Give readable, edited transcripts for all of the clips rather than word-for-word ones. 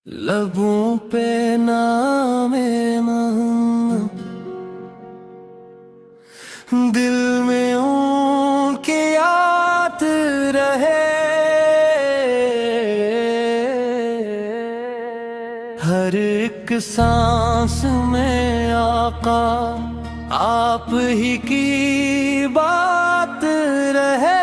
लबों पे नामे मोहम्मद, दिल में उनकी याद रहे। हर एक सांस में आका आप ही की बात रहे।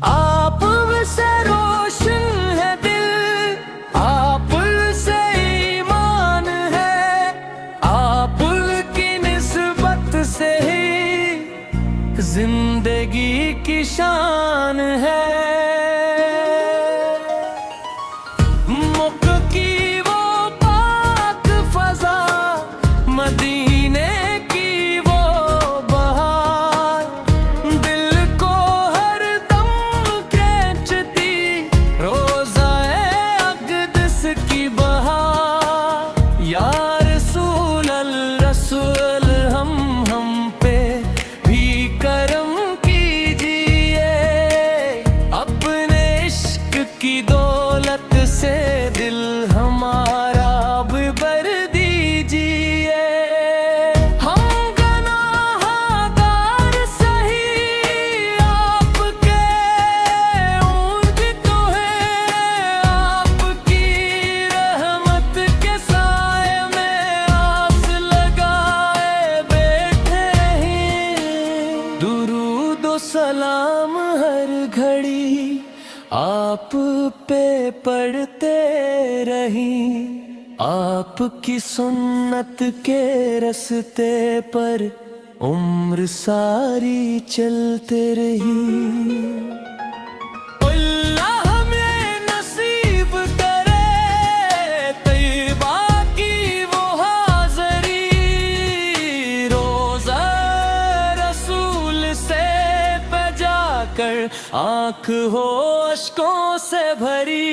आप से रोशन है दिल, आप से ईमान है, आप की निस्बत से ही जिंदगी की शान है। मुख की वो पाक फजा, मदीने की वो बहार, दिल को हर दम खींचती रोज़ाए अक़दस की बहार। या रसूल रसूल हम पे भी करम कीजिए, अपने इश्क की दौलत से दिल हमारा अब भर दीजिए। हम गुनाहगार सही, आपके ऊँट तो हैं, आपकी रहमत के साए में आस लगाए बैठे हैं। दुरूद व सलाम हर घड़ी आप पे पढ़ते रही, आपकी सुन्नत के रस्ते पर उम्र सारी चलते रही। अल्लाह हमें नसीब करे तैयबा की वो हाज़री, रोज़ा रसूल से बजा कर आँख हो अश्कों से भरी।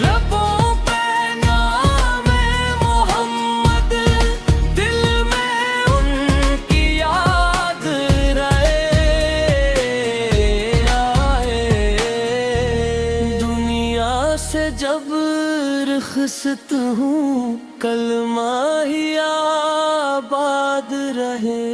लबों पे नामे मोहम्मद, दिल में उनकी याद रहे। दुनिया से जब रुखसत हूँ, कलमा ही आबाद रहे।